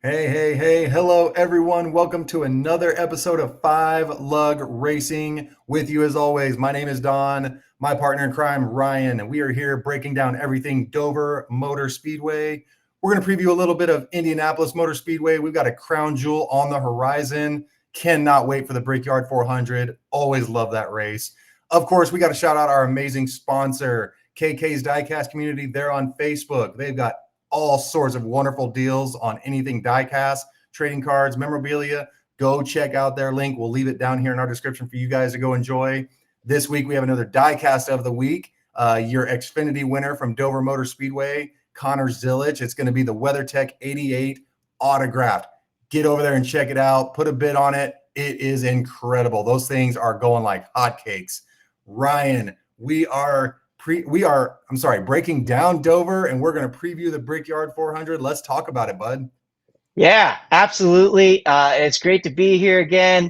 Hey, hey, hey. Hello, everyone. Welcome to another episode of Five Lug Racing. With you, as always, my name is Don, my partner in crime, Ryan, and we are here breaking down everything Dover Motor Speedway. We're going to preview a little bit of Indianapolis Motor Speedway. We've got a crown jewel on the horizon. Cannot wait for the Brickyard 400. Always love that race. Of course, we got to shout out our amazing sponsor, KK's Diecast community. They're on Facebook. They've got all sorts of wonderful deals on anything diecast, trading cards, memorabilia. Go check out their link. We'll leave it down here in our description for you guys to go enjoy. This week, we have another diecast of the week. Your Xfinity winner from Dover Motor Speedway, Connor Zilisch. It's going to be the WeatherTech 88 autographed. Get over there and check it out. Put a bid on it. It is incredible. Those things are going like hotcakes. Ryan, breaking down Dover, and we're going to preview the Brickyard 400. Let's talk about it, bud. Yeah, absolutely. It's great to be here again.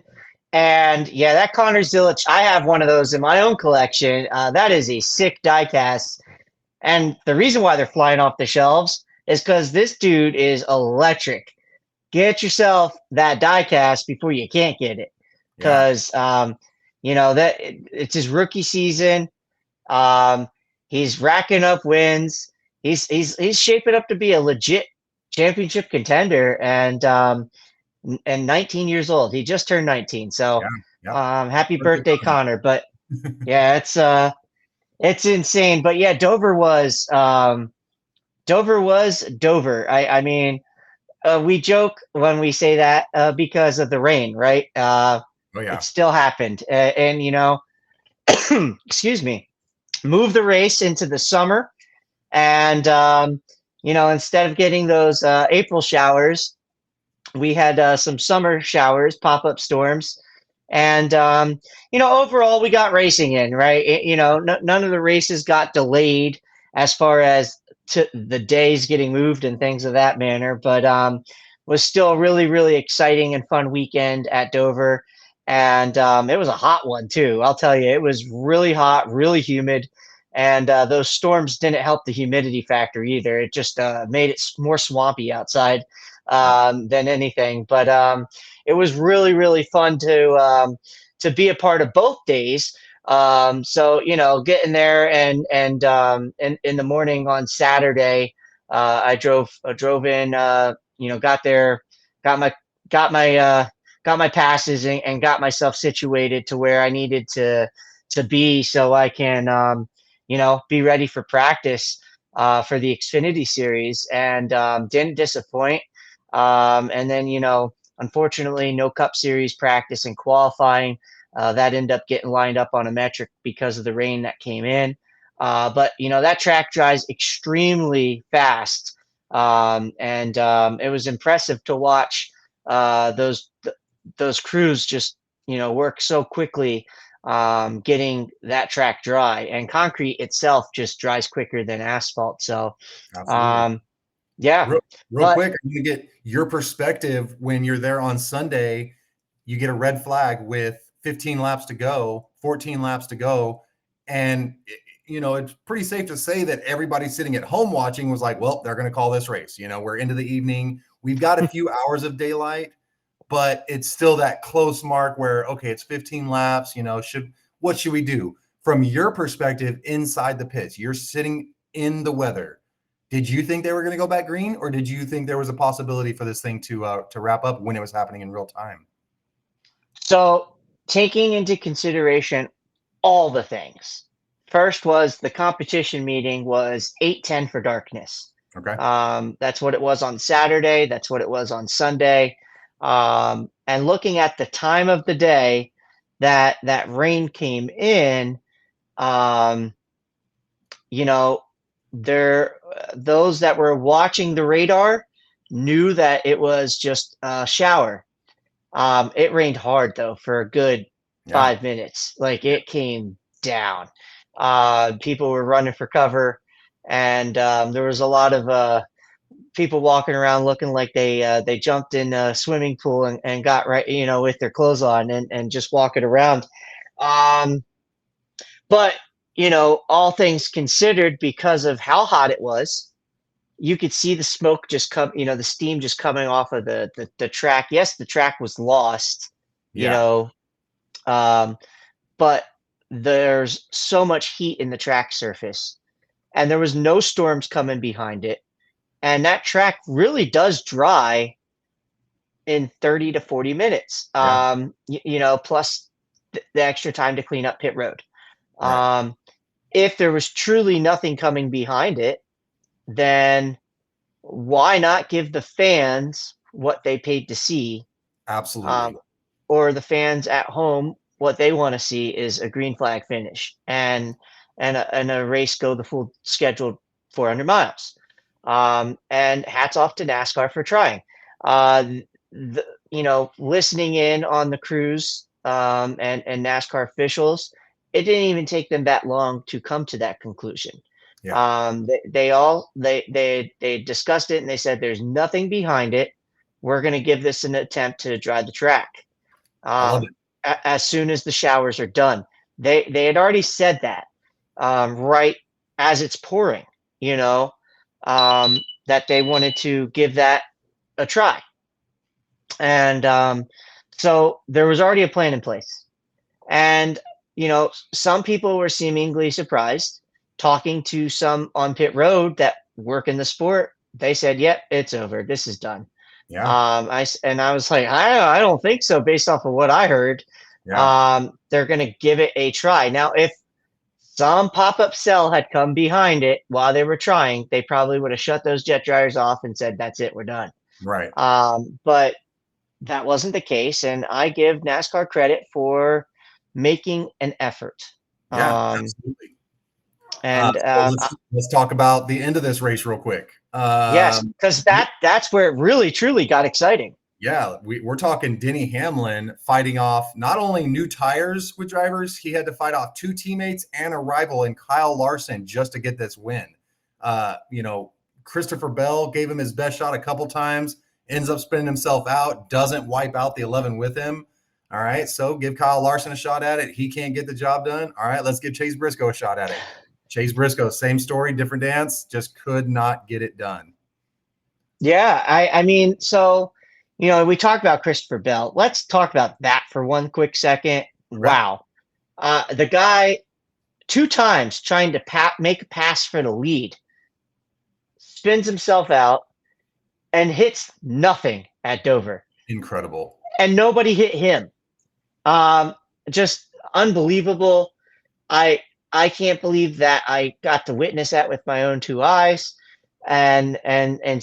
And yeah, that Connor Zilisch, I have one of those in my own collection. That is a sick diecast. And the reason why they're flying off the shelves is because this dude is electric. Get yourself that diecast before you can't get it. Yeah. Because, that it's his rookie season. Um, he's racking up wins. He's shaping up to be a legit championship contender, and 19 years old. He just turned 19. So, Yeah. Yep. happy Birthday birthday, coming. Connor. But yeah, it's insane. But yeah, Dover was Dover. I mean, we joke when we say that because of the rain, right? Oh, It yeah. still happened, and excuse me, move the race into the summer. And, instead of getting those April showers, we had some summer showers, pop up storms. And, overall, we got racing in, right? None of the races got delayed as far as to the days getting moved and things of that manner, but was still a really, really exciting and fun weekend at Dover. And it was a hot one, too. I'll tell you, it was really hot, really humid. And those storms didn't help the humidity factor either. It just made it more swampy outside Yep. than anything. But it was really, really fun to be a part of both days. So getting there and in the morning on Saturday, I drove in. Got there, got my got my uh, got my passes and got myself situated to where I needed to be so I can be ready for practice for the Xfinity Series, and didn't disappoint. And then, unfortunately, no Cup Series practice and qualifying. That ended up getting lined up on a metric because of the rain that came in. But, that track dries extremely fast. And it was impressive to watch those crews just, work so quickly getting that track dry. And concrete itself just dries quicker than asphalt. So, Absolutely. um, yeah, Real but quick, I'm going to get your perspective when you're there on Sunday. You get a red flag with 15 laps to go, 14 laps to go. And, it's pretty safe to say that everybody sitting at home watching was like, well, they're going to call this race. We're into the evening. We've got a few hours of daylight, but it's still that close mark where, okay, it's 15 laps. What should we do? From your perspective inside the pits, you're sitting in the weather. Did you think they were going to go back green, or did you think there was a possibility for this thing to wrap up when it was happening in real time? so taking into consideration all the things. First was the competition meeting was 8:10 for darkness. Okay. That's what it was on Saturday. That's what it was on Sunday. And looking at the time of the day that rain came in, um, you know, there those that were watching the radar knew that it was just a shower. It rained hard though for a good Yeah. 5 minutes. Like it came down. People were running for cover, and there was a lot of people walking around looking like they jumped in a swimming pool and got right, with their clothes on and just walking around. Um, but all things considered, because of how hot it was, you could see the smoke just come, the steam just coming off of the track. Yes, the track was lost, you Yeah. know, um, but there's so much heat in the track surface, and there was no storms coming behind it. And that track really does dry in 30 to 40 minutes, Yeah. plus the extra time to clean up pit road. Right. Um, if there was truly nothing coming behind it, then why not give the fans what they paid to see, um, Absolutely. or the fans at home what they want to see is a green flag finish and a race go the full scheduled 400 miles. And hats off to NASCAR for trying. Listening in on the crews, and NASCAR officials, it didn't even take them that long to come to that conclusion. Yeah. They discussed it and they said there's nothing behind it. We're going to give this an attempt to dry the track, I love um, it. as soon as the showers are done. They had already said that, right as it's pouring, you know, that they wanted to give that a try. And so there was already a plan in place. And, some people were seemingly surprised. Talking to some on pit road that work in the sport, they said, "Yep, it's over. This is done." Yeah. I was like, I don't think so, based off of what I heard. Yeah. They're going to give it a try. Now, if some pop-up cell had come behind it while they were trying, they probably would have shut those jet dryers off and said, "That's it, we're done." Right. But that wasn't the case, and I give NASCAR credit for making an effort. Yeah. Um, Absolutely. and So let's talk about the end of this race real quick. Yes, because that's where it really truly got exciting. Yeah, we're talking Denny Hamlin fighting off not only new tires with drivers, he had to fight off two teammates and a rival in Kyle Larson just to get this win. Christopher Bell gave him his best shot a couple times, ends up spinning himself out, doesn't wipe out the 11 with him. All right, so give Kyle Larson a shot at it. He can't get the job done. All right, let's give Chase Briscoe a shot at it. Chase Briscoe, same story, different dance, just could not get it done. Yeah, I mean, so we talked about Christopher Bell. Let's talk about that for one quick second. Okay. Wow, the guy two times trying to make a pass for the lead, spins himself out and hits nothing at Dover, Incredible. and nobody hit him. Um, just unbelievable. I I can't believe that I got to witness that with my own two eyes and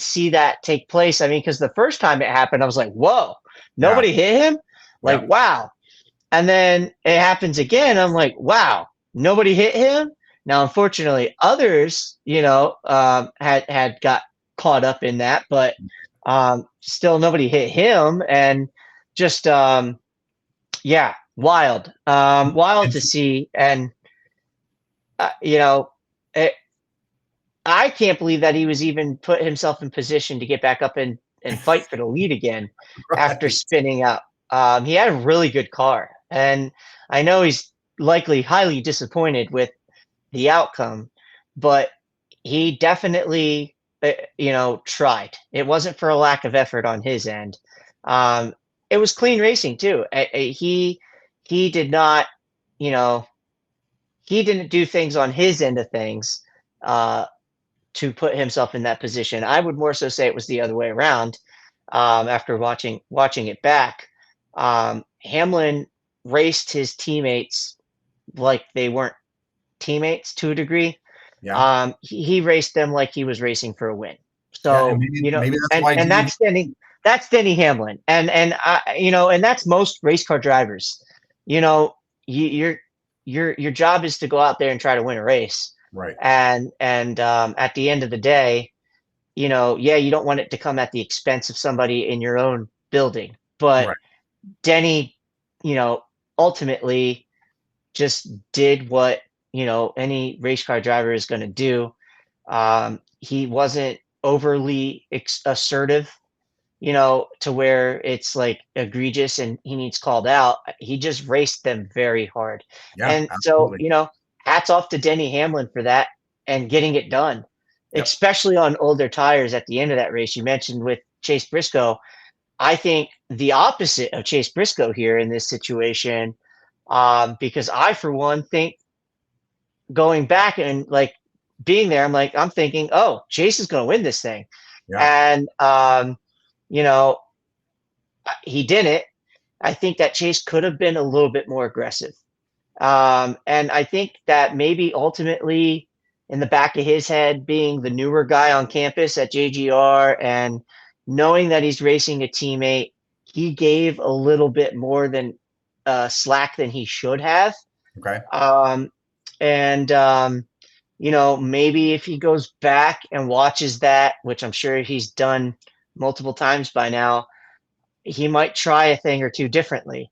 see that take place. I mean, because the first time it happened, I was like, "Whoa, Yeah. nobody hit him!" Like, Yeah. wow. And then it happens again. I'm like, "Wow, nobody hit him." Now, unfortunately, others, had got caught up in that, but still nobody hit him, and just yeah, wild to see. And you know, it, I can't believe that he was even put himself in position to get back up and fight for the lead again after Right. spinning out. He had a really good car, and I know he's likely highly disappointed with the outcome, but he definitely, tried. It wasn't for a lack of effort on his end. Um, it was clean racing too. He did not, you know, he didn't do things on his end of things uh, to put himself in that position. I would more so say it was the other way around. After watching it back, Hamlin raced his teammates like they weren't teammates to a degree. Yeah. He raced them like he was racing for a win. Yeah. And So, maybe that's and why and Denny. that's Denny Hamlin, and that's most race car drivers. You know, your job is to go out there and try to win a race, Right. and at the end of the day, yeah, you don't want it to come at the expense of somebody in your own building, but Right. Denny, ultimately just did what any race car driver is going to do. He wasn't overly assertive, to where it's like egregious and he needs called out. He just raced them very hard, Yeah. and so Absolutely. hats off to Denny Hamlin for that and getting it done. Yep. especially on older tires at the end of that race. You mentioned with Chase Briscoe. I think the opposite of Chase Briscoe here in this situation, because I, for one, think going back and like being there, I'm thinking, oh, Chase is going to win this thing. Yeah. And, you know, he didn't. I think that Chase could have been a little bit more aggressive. And I think that maybe ultimately in the back of his head, being the newer guy on campus at JGR and knowing that he's racing a teammate, he gave a little bit more than slack than he should have. Okay. Um, and maybe if he goes back and watches that, which I'm sure he's done multiple times by now, he might try a thing or two differently.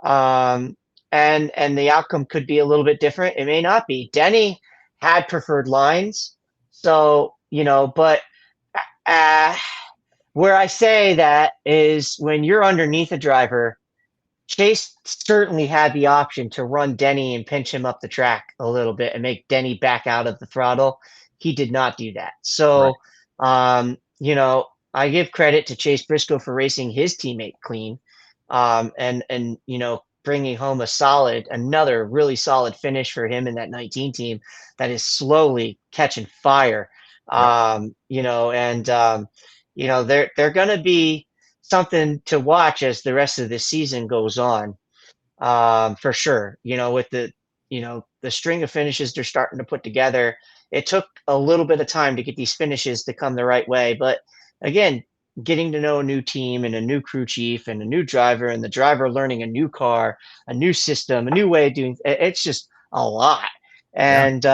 Um, and the outcome could be a little bit different. It may not be. Denny had preferred lines. So, but uh, where I say that is when you're underneath a driver, Chase certainly had the option to run Denny and pinch him up the track a little bit and make Denny back out of the throttle. He did not do that. Right. So, I give credit to Chase Briscoe for racing his teammate clean, and bringing home another really solid finish for him in that 19 team that is slowly catching fire. Yep. They're going to be something to watch as the rest of the season goes on, for sure. With the string of finishes they're starting to put together, it took a little bit of time to get these finishes to come the right way. But again, getting to know a new team and a new crew chief and a new driver and the driver learning a new car, a new system, a new way of doing it's just a lot. Yeah. And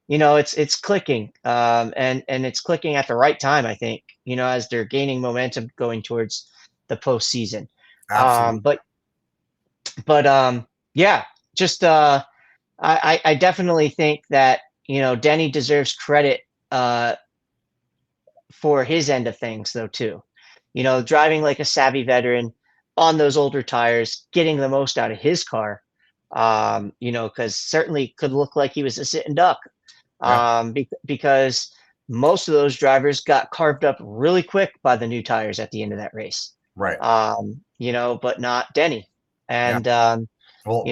it's clicking, and it's clicking at the right time, I think, as they're gaining momentum going towards the postseason. Absolutely. But yeah, just I definitely think that Denny deserves credit for his end of things though too. Driving like a savvy veteran on those older tires, getting the most out of his car. Because certainly could look like he was a sitting duck. Yeah. Because most of those drivers got carved up really quick by the new tires at the end of that race. Right. But not Denny. Yeah. And Well,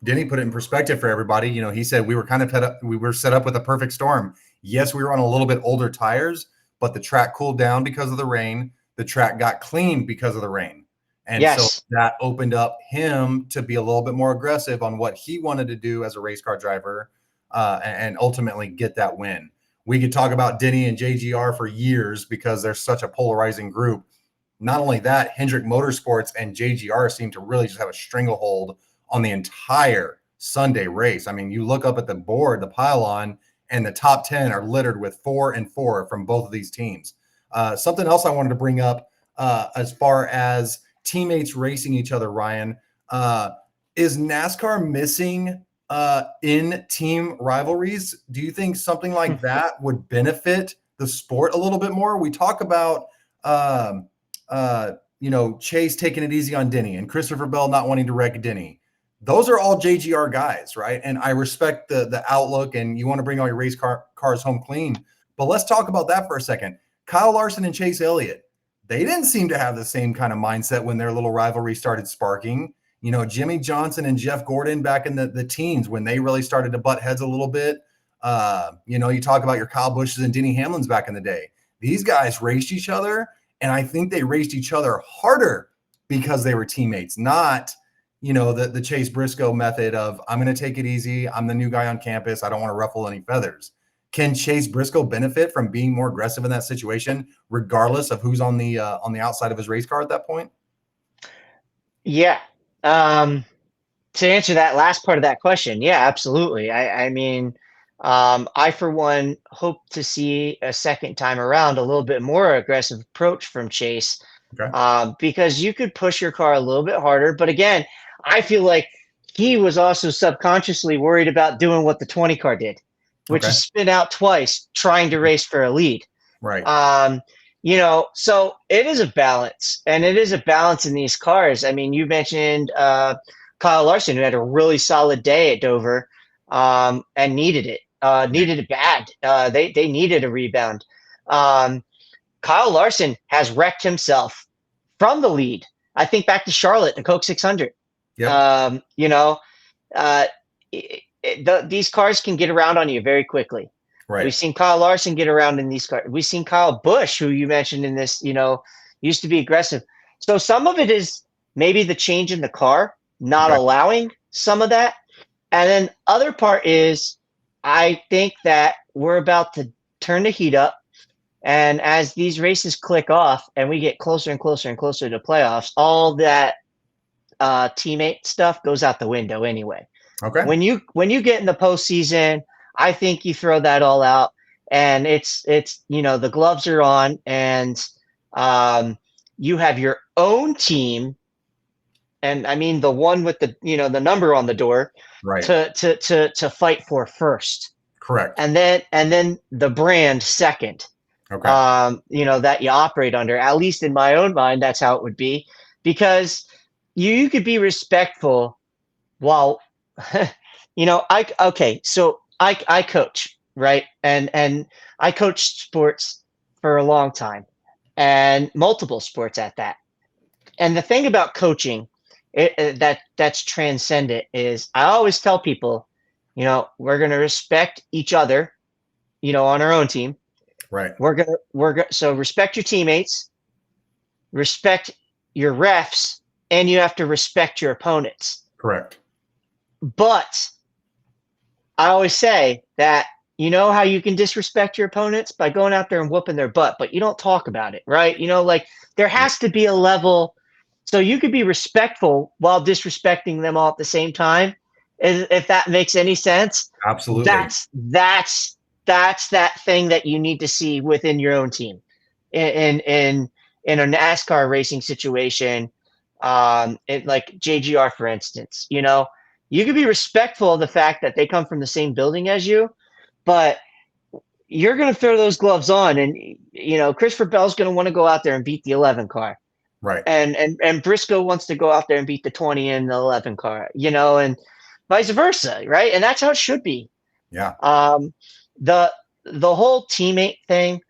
Denny put it in perspective for everybody. He said we were set up with a perfect storm. Yes, we were on a little bit older tires, but the track cooled down because of the rain. The track got clean because of the rain. And so yes, that opened up him to be a little bit more aggressive on what he wanted to do as a race car driver, and ultimately get that win. We could talk about Denny and JGR for years because they're such a polarizing group. Not only that, Hendrick Motorsports and JGR seem to really just have a stranglehold on the entire Sunday race. I mean, you look up at the board, the pylon, and the top 10 are littered with 4 and 4 from both of these teams. Something else I wanted to bring up, as far as teammates racing each other, Ryan, is NASCAR missing in team rivalries? Do you think something like that would benefit the sport a little bit more? We talk about Chase taking it easy on Denny and Christopher Bell not wanting to wreck Denny. Those are all JGR guys, right? And I respect the outlook, and you want to bring all your race cars home clean. But let's talk about that for a second. Kyle Larson and Chase Elliott, they didn't seem to have the same kind of mindset when their little rivalry started sparking. Jimmy Johnson and Jeff Gordon back in the teens when they really started to butt heads a little bit. You talk about your Kyle Bushes and Denny Hamlins back in the day. These guys raced each other, and I think they raced each other harder because they were teammates, not, the Chase Briscoe method of I'm going to take it easy. I'm the new guy on campus. I don't want to ruffle any feathers. Can Chase Briscoe benefit from being more aggressive in that situation, regardless of who's on the outside of his race car at that point? yeah. To answer that last part of that question, yeah, absolutely. I mean, I for one hope to see a second time around a little bit more aggressive approach from Chase, Okay. because you could push your car a little bit harder. But again, I feel like he was also subconsciously worried about doing what the 20 car did, which Okay. is spin out twice trying to race for a lead. Right. So it is a balance, and it is a balance in these cars. I mean, you mentioned Kyle Larson, who had a really solid day at Dover, and needed it. needed it bad. They needed a rebound. Um, Kyle Larson has wrecked himself from the lead. I think back to Charlotte, the Coke 600. Yep. You know, uh, these cars can get around on you very quickly. Right. We've seen Kyle Larson get around in these cars. We've seen Kyle Busch, who you mentioned in this, used to be aggressive. So some of it is maybe the change in the car, not Okay. allowing some of that. And then other part is I think that we're about to turn the heat up. And as these races click off and we get closer and closer and closer to playoffs, all that teammate stuff goes out the window anyway. Okay. When you get in the postseason, I think you throw that all out, and it's the gloves are on, and you have your own team, and I mean the one with the number on the door Right. to fight for first, Correct. and then the brand second. Okay. That you operate under. At least in my own mind, that's how it would be, because you could be respectful while I coach, right? And I coached sports for a long time, and multiple sports at that. And the thing about coaching that's transcendent is I always tell people, we're going to respect each other, on our own team. Right. So respect your teammates, respect your refs, and you have to respect your opponents. Correct. But I always say that how you can disrespect your opponents by going out there and whooping their butt, but you don't talk about it, right? Like there has to be a level, so you could be respectful while disrespecting them all at the same time. If that makes any sense. Absolutely. That's that thing that you need to see within your own team in a NASCAR racing situation. Like JGR, for instance, you can be respectful of the fact that they come from the same building as you, but you're going to throw those gloves on, and Christopher Bell's going to want to go out there and beat the 11 car, Right. and Briscoe wants to go out there and beat the 20 and the 11 car, and vice versa, right? And that's how it should be. Yeah. The whole teammate thing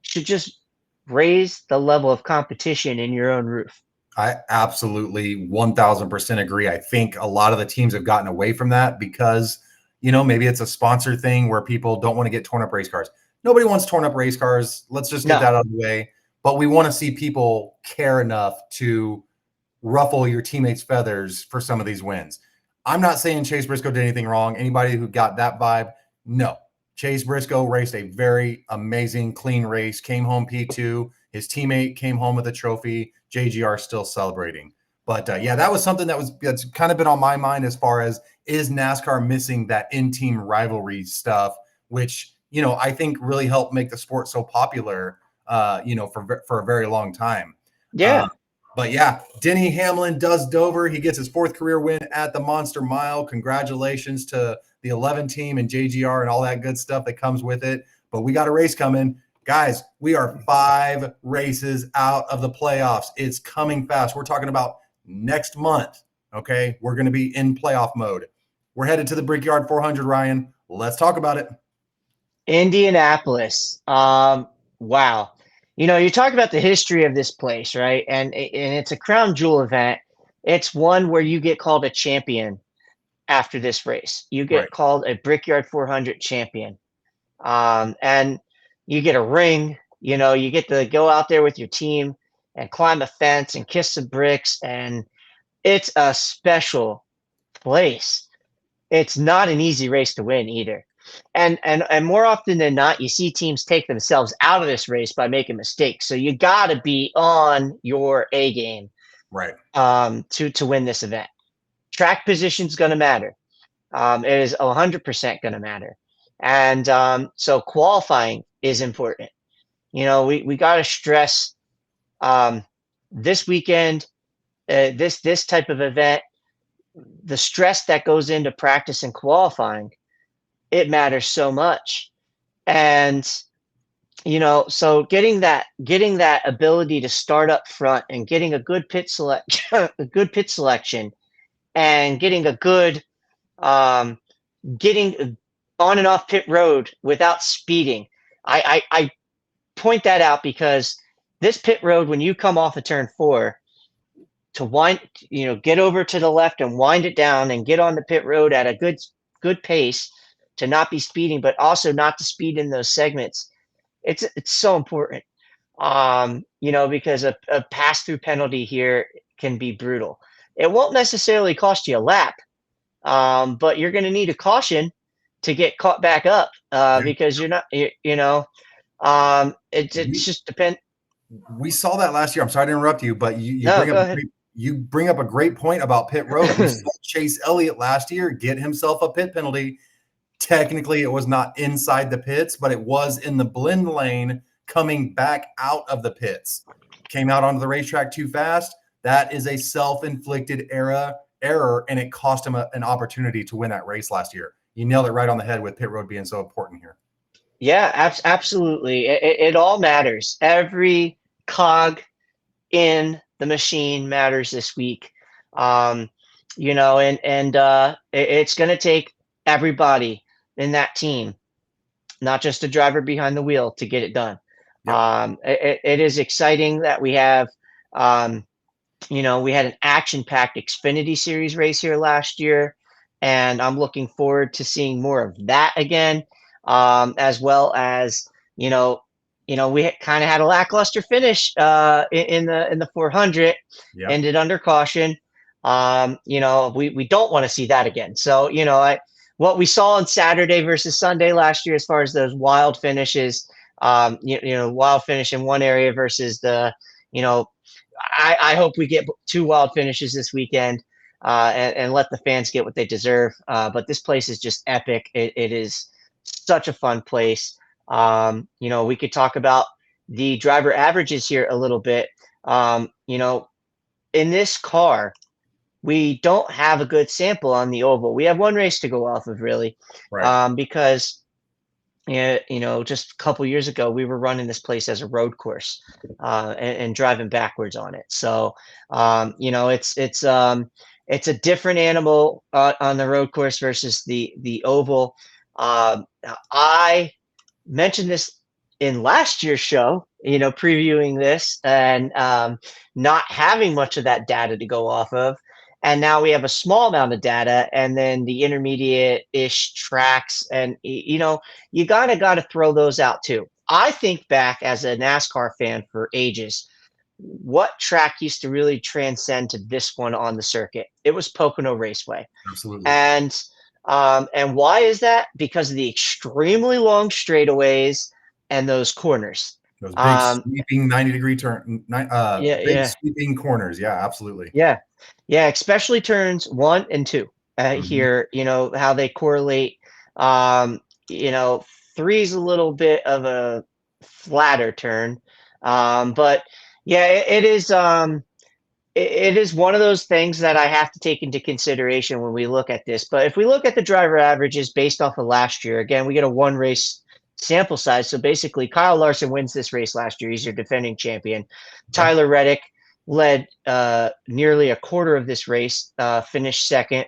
should just raise the level of competition in your own roof. I absolutely 1000% agree. I think a lot of the teams have gotten away from that because, maybe it's a sponsor thing where people don't want to get torn up race cars. Nobody wants torn up race cars. Let's just get that out of the way. But we want to see people care enough to ruffle your teammates' feathers for some of these wins. I'm not saying Chase Briscoe did anything wrong. Anybody who got that vibe, no. Chase Briscoe raced a very amazing, clean race, came home P2. His teammate came home with a trophy. JGR still celebrating. But that was something that's kind of been on my mind as far as, is NASCAR missing that in-team rivalry stuff, which, I think really helped make the sport so popular, for a very long time. Yeah. But yeah, Denny Hamlin does Dover. He gets his 4th career win at the Monster Mile. Congratulations to the 11 team and JGR and all that good stuff that comes with it. But we got a race coming. Guys, we are 5 races out of the playoffs. It's coming fast. We're talking about next month, okay? We're going to be in playoff mode. We're headed to the Brickyard 400, Ryan. Let's talk about it. Indianapolis. Wow. You talk about the history of this place, right? And it's a crown jewel event. It's one where you get called a champion after this race. You get called a Brickyard 400 champion. And you get a ring, you get to go out there with your team and climb a fence and kiss some bricks. And it's a special place. It's not an easy race to win either. And more often than not, you see teams take themselves out of this race by making mistakes. So you got to be on your A game, right? To win this event. Track position is going to matter. It is 100% going to matter. And so qualifying is important. We got to stress this weekend, this type of event, the stress that goes into practice and qualifying, it matters so much. And so getting that ability to start up front and getting a good pit selection, and getting a good getting on and off pit road without speeding. I point that out because this pit road, when you come off of turn 4, to wind, get over to the left and wind it down and get on the pit road at a good pace to not be speeding, but also not to speed in those segments. It's so important. Because a pass-through penalty here can be brutal. It won't necessarily cost you a lap, but you're going to need a caution to get caught back up because you're not, it's just depend. We saw that last year. I'm sorry to interrupt you, but you bring up a great point about pit road. We saw Chase Elliott last year get himself a pit penalty. Technically, it was not inside the pits, but it was in the blend lane coming back out of the pits. Came out onto the racetrack too fast. That is a self-inflicted error, and it cost him an opportunity to win that race last year. You nailed it right on the head with pit road being so important here. Yeah, absolutely. It all matters. Every cog in the machine matters this week. It's going to take everybody in that team, not just a driver behind the wheel, to get it done. Yep. It is exciting that we have, we had an action-packed Xfinity Series race here last year, and I'm looking forward to seeing more of that again, as well as, we kind of had a lackluster finish in the 400, yep. Ended under caution. We don't want to see that again. So, what we saw on Saturday versus Sunday last year, as far as those wild finishes, wild finish in one area versus the, I hope we get 2 wild finishes this weekend and let the fans get what they deserve. But this place is just epic. It is such a fun place. We could talk about the driver averages here a little bit. In this car, we don't have a good sample on the oval. We have one race to go off of, really, right. Because just a couple years ago, we were running this place as a road course and driving backwards on it. So, it's a different animal on the road course versus the oval. I mentioned this in last year's show, previewing this and not having much of that data to go off of. And now we have a small amount of data and then the intermediate-ish tracks. And, you gotta throw those out too. I think back as a NASCAR fan for ages, what track used to really transcend to this one on the circuit? It was Pocono Raceway. Absolutely. And why is that? Because of the extremely long straightaways and those corners. Those big sweeping 90-degree turn, sweeping corners. Yeah, absolutely. Yeah, especially turns 1 and 2 here, how they correlate. 3 is a little bit of a flatter turn. But yeah, it is one of those things that I have to take into consideration when we look at this. But if we look at the driver averages based off of last year, again, we get a 1 race sample size. So basically, Kyle Larson wins this race last year. He's your defending champion. Tyler Reddick led nearly a quarter of this race, finished second.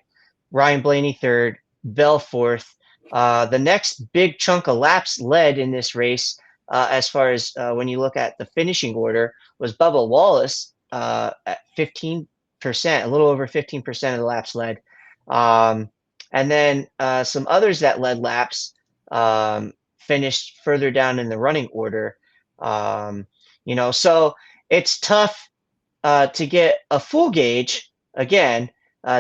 Ryan Blaney third. Bell fourth. The next big chunk of laps led in this race, as far as when you look at the finishing order, was Bubba Wallace at 15%, a little over 15% of the laps led. And then some others that led laps finished further down in the running order. So it's tough to get a full gauge. Again,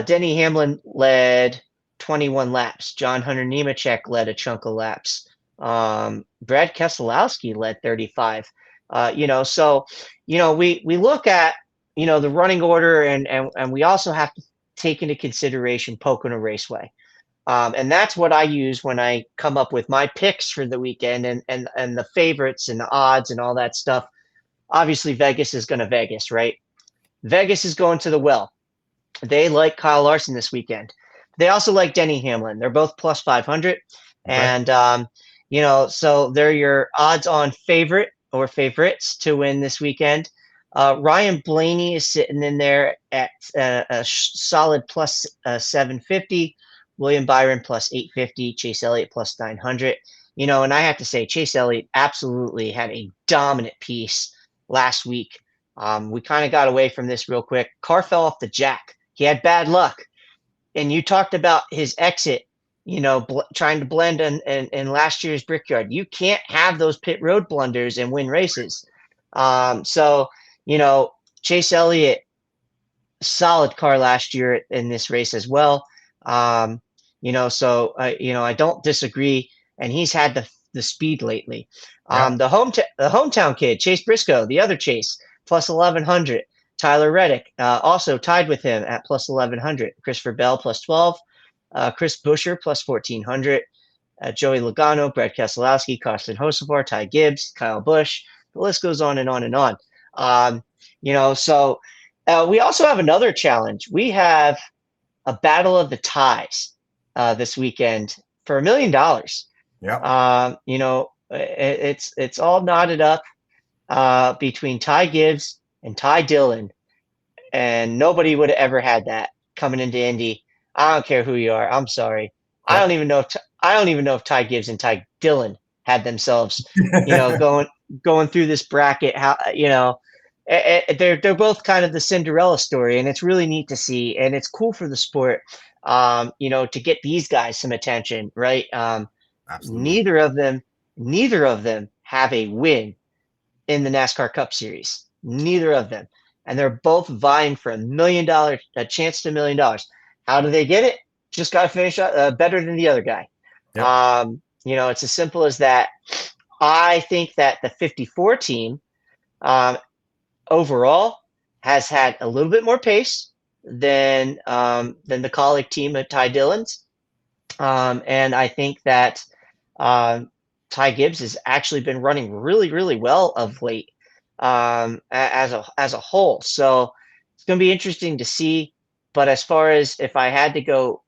Denny Hamlin led 21 laps. John Hunter Nemechek led a chunk of laps. Brad Keselowski led 35. So we look at the running order and we also have to take into consideration Pocono Raceway. And that's what I use when I come up with my picks for the weekend and the favorites and the odds and all that stuff. Obviously, Vegas is going to Vegas, right? Vegas is going to the well. They like Kyle Larson this weekend. They also like Denny Hamlin. They're both plus 500. Okay. And, so they're your odds-on favorite or favorites to win this weekend. Ryan Blaney is sitting in there at a solid plus 750. William Byron plus 850, Chase Elliott plus 900. And I have to say, Chase Elliott absolutely had a dominant piece last week. We kind of got away from this real quick. Car fell off the jack. He had bad luck. And you talked about his exit, trying to blend in last year's Brickyard. You can't have those pit road blunders and win races. So, Chase Elliott, solid car last year in this race as well. I don't disagree, and he's had the speed lately. Yeah. The hometown kid, Chase Briscoe, the other Chase, plus 1100. Tyler Reddick, also tied with him at plus 1100. Christopher Bell plus 12. Chris Buescher plus 1400. Joey Logano, Brad Keselowski, Carson Hocevar, Ty Gibbs, Kyle Busch. The list goes on and on and on. We also have another challenge. We have a battle of the ties this weekend for $1 million. Yeah. It's all knotted up between Ty Gibbs and Ty Dillon, and nobody would have ever had that coming into Indy. I don't care who you are. I'm sorry. I Yep. don't even know if Ty Gibbs and Ty Dillon had themselves, going through this bracket. How they're both kind of the Cinderella story, and it's really neat to see, and it's cool for the sport. To get these guys some attention, right? Absolutely. Neither of them have a win in the NASCAR Cup Series. Neither of them. And they're both vying for $1 million, a chance to $1 million. How do they get it? Just got to finish better than the other guy. Yep. It's as simple as that. I think that the 54 team overall has had a little bit more pace than the colleague team at Ty Dillon's. And I think that Ty Gibbs has actually been running really, really well of late as a whole. So it's going to be interesting to see. But as far as if I had to go,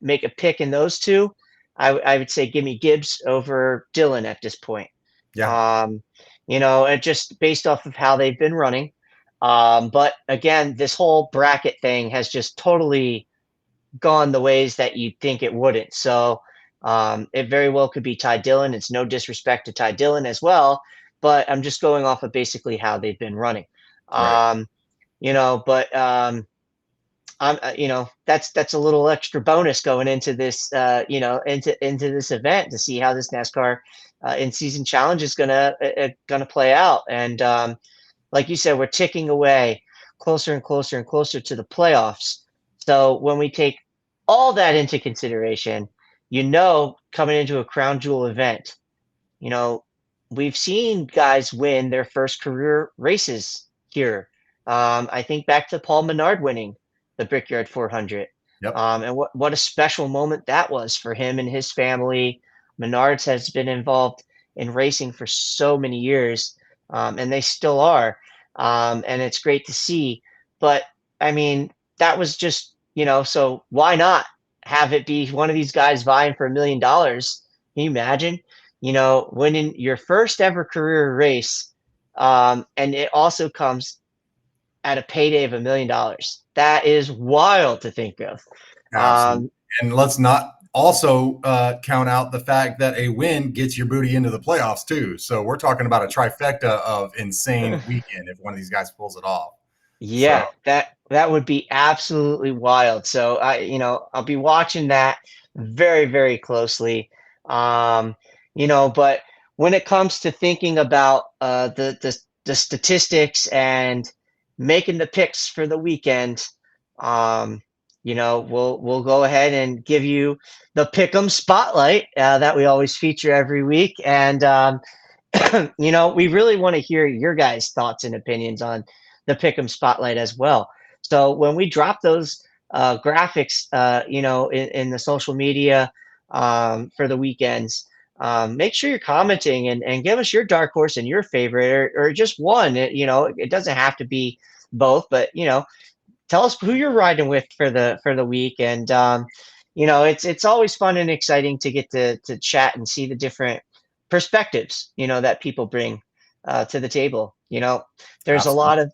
make a pick in those two, I would say give me Gibbs over Dillon at this point. Yeah. And just based off of how they've been running. But again, this whole bracket thing has just totally gone the ways that you'd think it wouldn't. So it very well could be Ty Dillon. It's no disrespect to Ty Dillon as well, but I'm just going off of basically how they've been running. Right. That's a little extra bonus going into this, into this event to see how this NASCAR in-season challenge is gonna play out. And like you said, we're ticking away closer and closer and closer to the playoffs. So when we take all that into consideration, coming into a crown jewel event, we've seen guys win their first career races here. I think back to Paul Menard winning the Brickyard 400. Yep. And what a special moment that was for him and his family. Menards has been involved in racing for so many years, and they still are. And it's great to see. But I mean, that was just, so why not have it be one of these guys vying for $1 million? Can you imagine, winning your first ever career race? And it also comes at a payday of $1 million. That is wild to think of. Absolutely. And let's not also count out the fact that a win gets your booty into the playoffs too. So we're talking about a trifecta of insane weekend if one of these guys pulls it off. Yeah, So, that would be absolutely wild. So I'll be watching that very, very closely. But when it comes to thinking about the statistics and making the picks for the weekend, we'll go ahead and give you the Pick'em Spotlight that we always feature every week. And we really want to hear your guys' thoughts and opinions on the Pick'em Spotlight as well. So when we drop those graphics, in the social media for the weekends, make sure you're commenting and give us your dark horse and your favorite, or just one. It doesn't have to be both, but tell us who you're riding with for the week. And it's always fun and exciting to get to chat and see the different perspectives that people bring to the table. There's a lot absolutely. of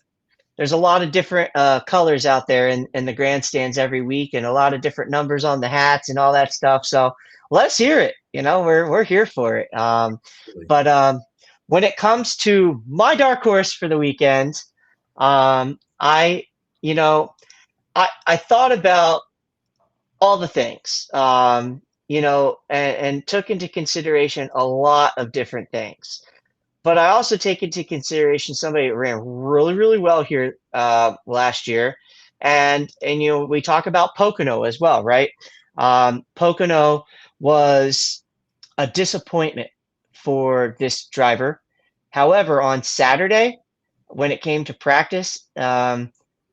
there's a lot of different colors out there in the grandstands every week, and a lot of different numbers on the hats and all that stuff. So let's hear it. We're here for it. But when it comes to my dark horse for the weekend, I you know I thought about all the things, and took into consideration a lot of different things. But I also take into consideration somebody that ran really, really well here last year, and we talk about Pocono as well, right? Pocono was a disappointment for this driver. However, on Saturday, when it came to practice,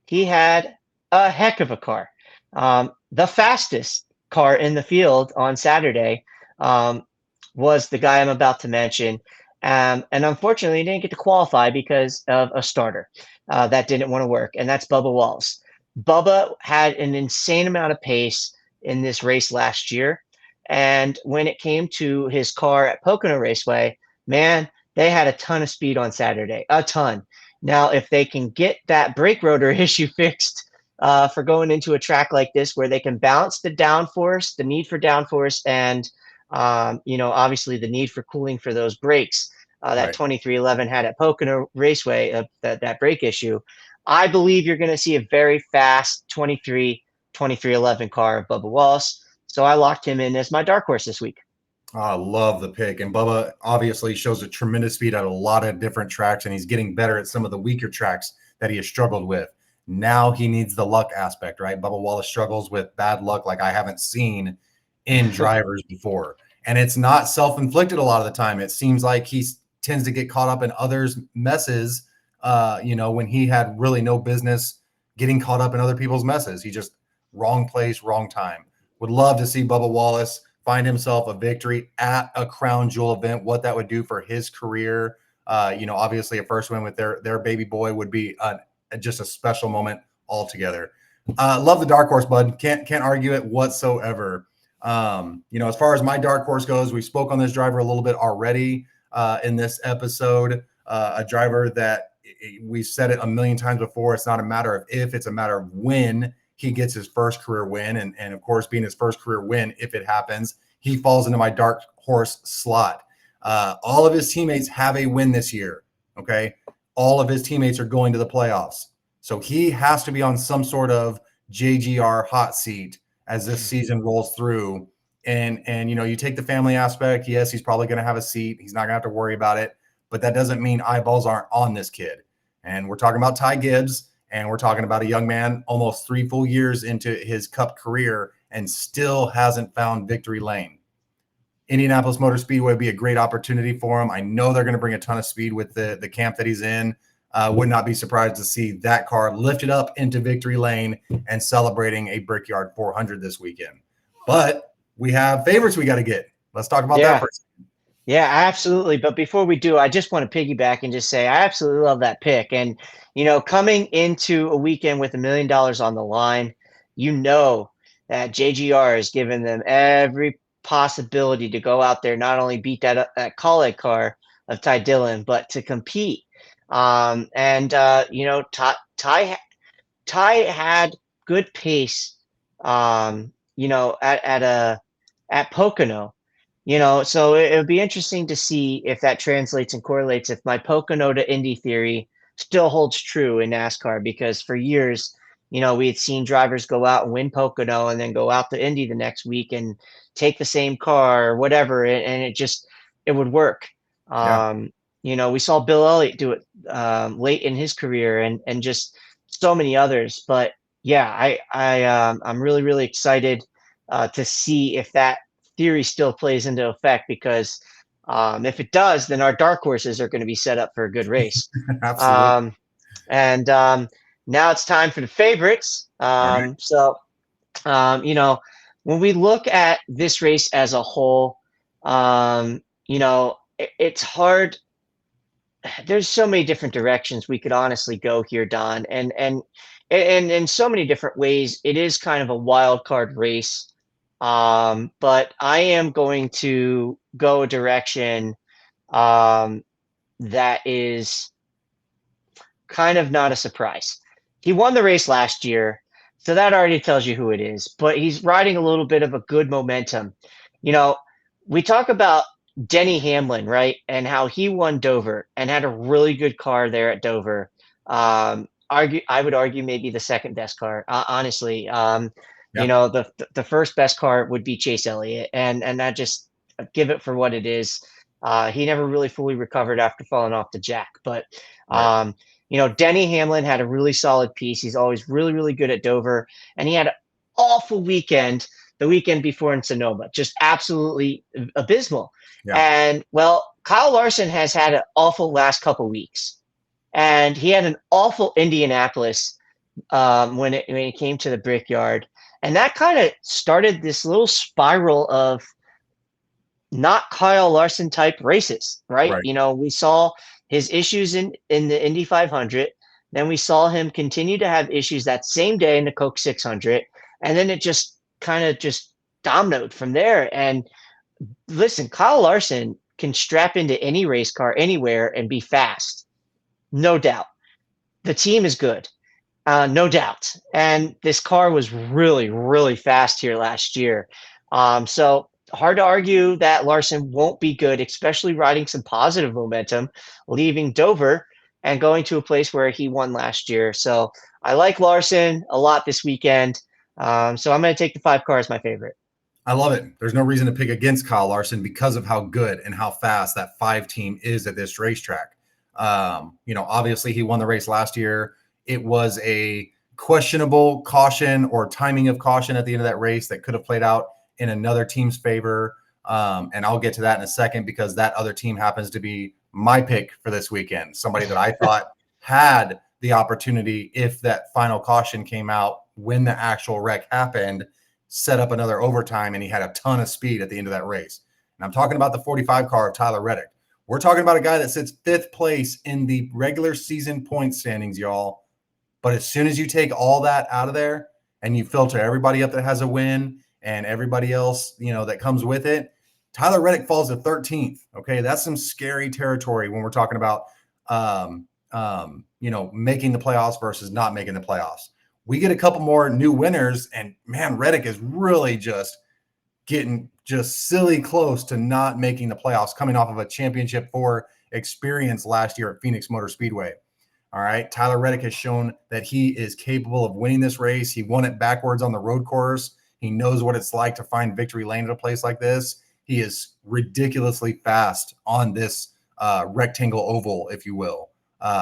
he had a heck of a car. The fastest car in the field on Saturday was the guy I'm about to mention. And unfortunately, he didn't get to qualify because of a starter that didn't want to work, and that's Bubba Wallace. Bubba had an insane amount of pace in this race last year. And when it came to his car at Pocono Raceway, man, they had a ton of speed on Saturday, a ton. Now, if they can get that brake rotor issue fixed for going into a track like this, where they can balance the downforce, the need for downforce, and obviously the need for cooling for those brakes that Right. 2311 had at Pocono Raceway, that brake issue, I believe you're going to see a very fast 2311 car of Bubba Wallace. So I locked him in as my dark horse this week. I love the pick. And Bubba obviously shows a tremendous speed at a lot of different tracks, and he's getting better at some of the weaker tracks that he has struggled with. Now he needs the luck aspect, right? Bubba Wallace struggles with bad luck like I haven't seen in drivers before. And it's not self-inflicted a lot of the time. It seems like he tends to get caught up in others' messes, when he had really no business getting caught up in other people's messes. He just wrong place, wrong time. Would love to see Bubba Wallace find himself a victory at a crown jewel event, what that would do for his career. Obviously a first win with their baby boy would be just a special moment altogether. Love the dark horse, bud. Can't argue it whatsoever. As far as my dark horse goes, we spoke on this driver a little bit already in this episode. A driver that we've said it a million times before. It's not a matter of if, it's a matter of when he gets his first career win. And of course, being his first career win, if it happens, he falls into my dark horse slot. All of his teammates have a win this year. Okay. All of his teammates are going to the playoffs. So he has to be on some sort of JGR hot seat as this season rolls through. And you take the family aspect. Yes, he's probably going to have a seat. He's not going to have to worry about it. But that doesn't mean eyeballs aren't on this kid. And we're talking about Ty Gibbs. And we're talking about a young man almost 3 full years into his Cup career and still hasn't found victory lane. Indianapolis Motor Speedway would be a great opportunity for him. I know they're going to bring a ton of speed with the camp that he's in. Would not be surprised to see that car lifted up into victory lane and celebrating a Brickyard 400 this weekend. But we have favorites we got to get. Let's talk about that first. Yeah, absolutely. But before we do, I just want to piggyback and just say I absolutely love that pick. And, coming into a weekend with $1 million on the line, that JGR has given them every possibility to go out there, not only beat that Colleague car of Ty Dillon, but to compete. Ty had good pace, at Pocono. So it would be interesting to see if that translates and correlates, if my Pocono to Indy theory still holds true in NASCAR, because for years, we had seen drivers go out and win Pocono and then go out to Indy the next week and take the same car or whatever, and it would work. Yeah. We saw Bill Elliott do it late in his career, and just so many others. But yeah, I'm really, really excited to see if that theory still plays into effect, because if it does, then our dark horses are going to be set up for a good race. Absolutely. And now it's time for the favorites. All right. When we look at this race as a whole, it's hard. There's so many different directions we could honestly go here, Don, and in so many different ways. It is kind of a wild card race. But I am going to go a direction that is kind of not a surprise. He won the race last year, so that already tells you who it is. But he's riding a little bit of a good momentum. You know, we talk about Denny Hamlin, right, and how he won Dover and had a really good car there at Dover. I would argue maybe the second best car, honestly. You Yeah, know, the first best car would be Chase Elliott, and that just give it for what it is. He never really fully recovered after falling off the jack, but right. um, you know, Denny Hamlin had a really solid piece. He's always really, really good at Dover, and he had an awful weekend the weekend before in Sonoma, just absolutely abysmal. Yeah, And well, Kyle Larson has had an awful last couple weeks, and he had an awful Indianapolis when it came to the Brickyard, and that kind of started this little spiral of not Kyle Larson type races, right? right. You know, we saw his issues in the Indy 500, then we saw him continue to have issues that same day in the Coke 600, and then it just kind of just dominoed from there. And listen, Kyle Larson can strap into any race car anywhere and be fast, no doubt. The team is good. No doubt. And this car was really, really fast here last year. So hard to argue that Larson won't be good, especially riding some positive momentum, leaving Dover and going to a place where he won last year. So I like Larson a lot this weekend. So I'm going to take the 5 car as my favorite. I love it. There's no reason to pick against Kyle Larson because of how good and how fast that 5 team is at this racetrack. Obviously he won the race last year. It was a questionable caution or timing of caution at the end of that race that could have played out in another team's favor. And I'll get to that in a second because that other team happens to be my pick for this weekend. Somebody that I thought had the opportunity, if that final caution came out when the actual wreck happened, set up another overtime, and he had a ton of speed at the end of that race. And I'm talking about the 45 car of Tyler Reddick. We're talking about a guy that sits 5th place in the regular season point standings, y'all. But as soon as you take all that out of there and you filter everybody up that has a win and everybody else, that comes with it, Tyler Reddick falls to 13th. Okay, that's some scary territory when we're talking about, making the playoffs versus not making the playoffs. We get a couple more new winners, and man, Reddick is really just getting just silly close to not making the playoffs, coming off of a championship 4 experience last year at Phoenix Motor Speedway. All right. Tyler Reddick has shown that he is capable of winning this race. He won it backwards on the road course. He knows what it's like to find victory lane at a place like this. He is ridiculously fast on this rectangle oval, if you will.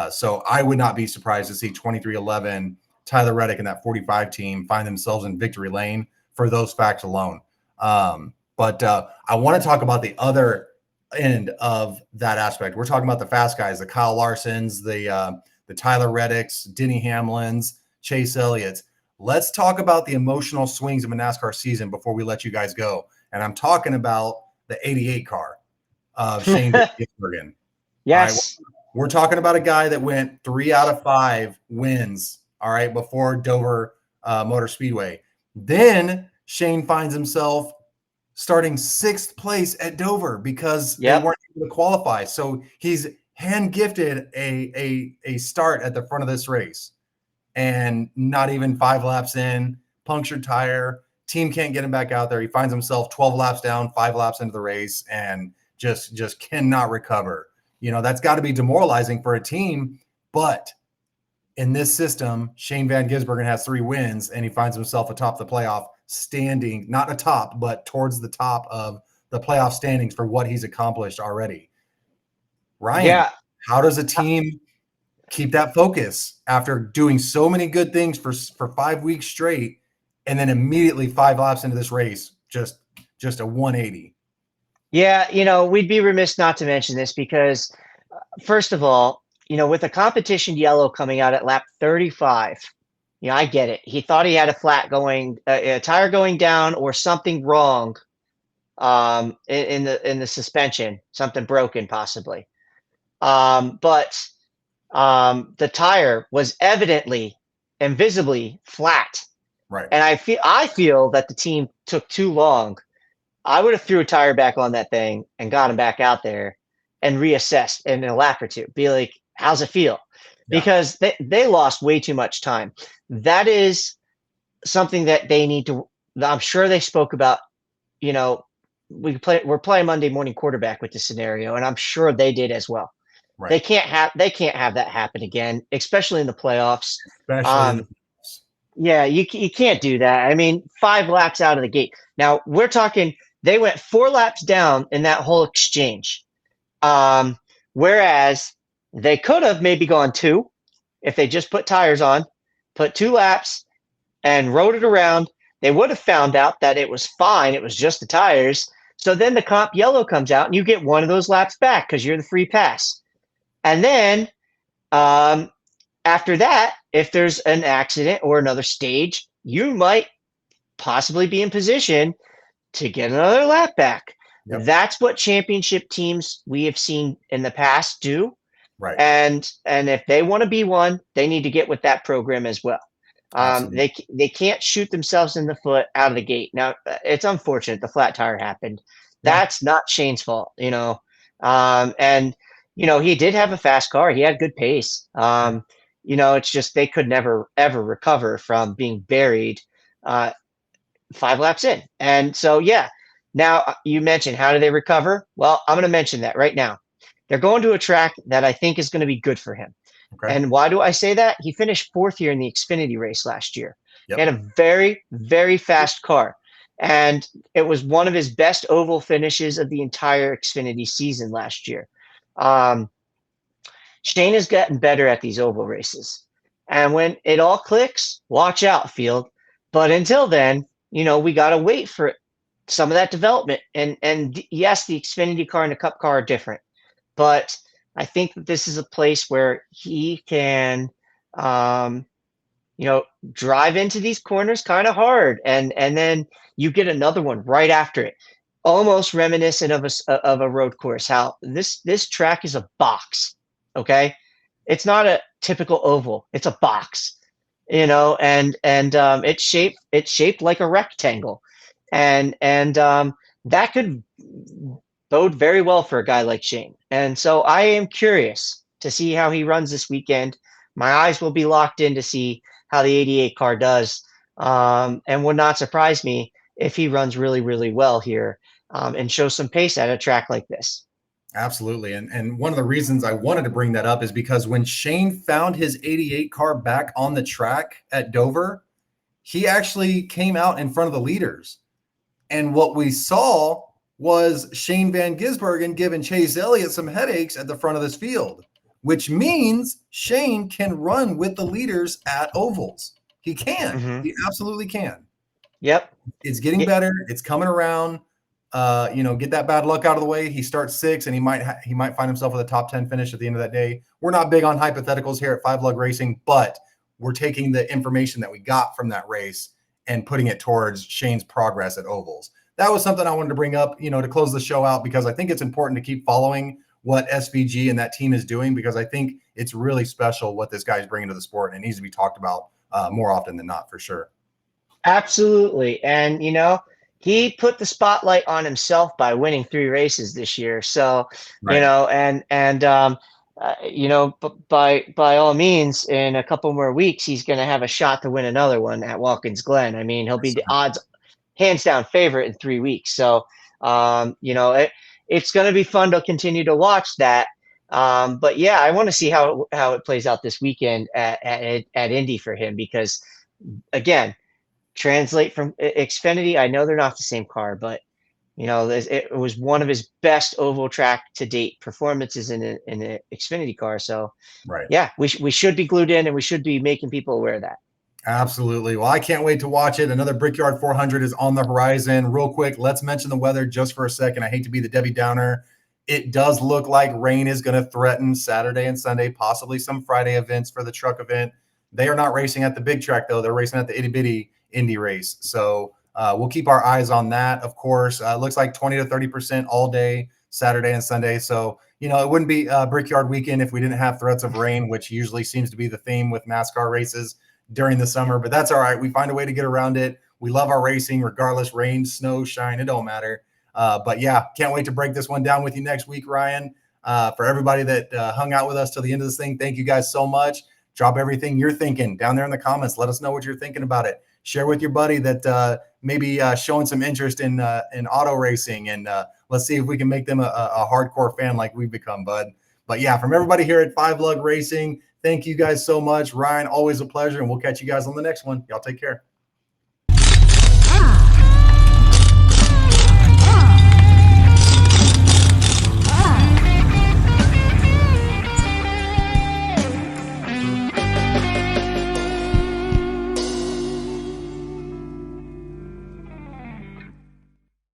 So I would not be surprised to see 2311 Tyler Reddick and that 45 team find themselves in victory lane for those facts alone. But I want to talk about the other end of that aspect. We're talking about the fast guys, the Kyle Larsons, the Tyler Reddicks, Denny Hamlins, Chase Elliott's. Let's talk about the emotional swings of a NASCAR season before we let you guys go. And I'm talking about the 88 car of Shane Gisbergen. All right. Yes. We're talking about a guy that went 3 out of 5 wins, all right, before Dover Motor Speedway. Then Shane finds himself starting 6th place at Dover because they weren't able to qualify. So he's hand gifted a start at the front of this race, and not even 5 laps in, punctured tire, team can't get him back out there. He finds himself 12 laps down, 5 laps into the race, and just cannot recover. That's got to be demoralizing for a team. But in this system, Shane Van Gisbergen has 3 wins, and he finds himself atop the playoff standing, not atop, but towards the top of the playoff standings for what he's accomplished already. Ryan, how does a team keep that focus after doing so many good things for 5 weeks straight, and then immediately 5 laps into this race, just a 180? Yeah, we'd be remiss not to mention this because, first of all, with the competition yellow coming out at lap 35, I get it. He thought he had a tire going down or something wrong in the suspension, something broken possibly. But the tire was evidently and visibly flat. Right. And I feel that the team took too long. I would have threw a tire back on that thing and got him back out there and reassessed in a lap or two. Be like, how's it feel? Yeah. because they lost way too much time. That is something that they need to, I'm sure they spoke about, you know, we're playing Monday morning quarterback with this scenario, and I'm sure they did as well. Right. They can't have that happen again, especially in the playoffs. Especially in the Um, yeah, you can't do that. I mean, 5 laps out of the gate. Now we're talking. They went 4 laps down in that whole exchange. Um, Whereas they could have maybe gone 2 if they just put tires on, put 2 laps and rode it around. They would have found out that it was fine. It was just the tires. So then the comp yellow comes out and you get one of those laps back because you're the free pass. And then um, after that, if there's an accident or another stage, you might possibly be in position to get another lap back. Yep. That's what championship teams we have seen in the past do. Right. And if they want to be one, they need to get with that program as well. Absolutely. They can't shoot themselves in the foot out of the gate. Now it's unfortunate the flat tire happened. Yeah. That's not Shane's fault, you know. And you know he did have a fast car. He had good pace. You know, it's just they could never ever recover from being buried 5 laps in. And so yeah. Now you mentioned how do they recover? Well, I'm going to mention that right now. They're going to a track that I think is going to be good for him. Okay. And why do I say that? He finished 4th here in the Xfinity race last year. Yep. He had a very, very fast car. And it was one of his best oval finishes of the entire Xfinity season last year. Shane has gotten better at these oval races. And when it all clicks, watch out, field. But until then, you know, we got to wait for some of that development. And yes, the Xfinity car and the Cup car are different. But I think that this is a place where he can, you know, drive into these corners kind of hard, and then you get another one right after it, almost reminiscent of a road course. How this track is a box, okay? It's not a typical oval; it's a box, you know, and it's shaped like a rectangle, and that could bode very well for a guy like Shane. And so I am curious to see how he runs this weekend. My eyes will be locked in to see how the 88 car does, and would not surprise me if he runs really, really well here and shows some pace at a track like this. Absolutely. And one of the reasons I wanted to bring that up is because when Shane found his 88 car back on the track at Dover, he actually came out in front of the leaders. And what we saw was Shane Van Gisbergen giving Chase Elliott some headaches at the front of this field, which means Shane can run with the leaders at ovals. He can. Mm-hmm. He absolutely can. Yep. It's getting better. It's coming around. You know, get that bad luck out of the way. He starts 6th, and he might find himself with a top 10 finish at the end of that day. We're not big on hypotheticals here at 5 Lug Racing, but we're taking the information that we got from that race and putting it towards Shane's progress at ovals. That was something I wanted to bring up, you know, to close the show out, because I think it's important to keep following what SVG and that team is doing, because I think it's really special what this guy's bringing to the sport, and it needs to be talked about more often than not, for sure. Absolutely. And, you know, he put the spotlight on himself by winning 3 races this year. So, Right. you know, you know, by all means, in a couple more weeks, he's going to have a shot to win another one at Watkins Glen. I mean, he'll be the odds hands down favorite in 3 weeks. So, you know, it's going to be fun to continue to watch that. But yeah, I want to see how it plays out this weekend at Indy for him, because again, translate from Xfinity. I know they're not the same car, but you know, it was one of his best oval track to date performances in an Xfinity car. So, right. Yeah, we should be glued in, and we should be making people aware of that. Absolutely. Well, I can't wait to watch it. Another Brickyard 400 is on the horizon. Real quick, let's mention the weather just for a second. I hate to be the Debbie Downer. It does look like rain is going to threaten Saturday and Sunday, possibly some Friday events for the truck event. They are not racing at the big track, though. They're racing at the itty-bitty Indy race. So we'll keep our eyes on that, of course. It looks like 20 to 30% all day, Saturday and Sunday. So, you know, it wouldn't be Brickyard weekend if we didn't have threats of rain, which usually seems to be the theme with NASCAR races during the summer, but that's all right. We find a way to get around it. We love our racing, regardless, rain, snow, shine, it don't matter. But yeah, can't wait to break this one down with you next week, Ryan. For everybody that hung out with us till the end of this thing, thank you guys so much. Drop everything you're thinking down there in the comments. Let us know what you're thinking about it. Share with your buddy that maybe showing some interest in auto racing, and let's see if we can make them a hardcore fan like we've become, bud. But yeah, from everybody here at 5 Lug Racing, thank you guys so much. Ryan, always a pleasure, and we'll catch you guys on the next one. Y'all take care.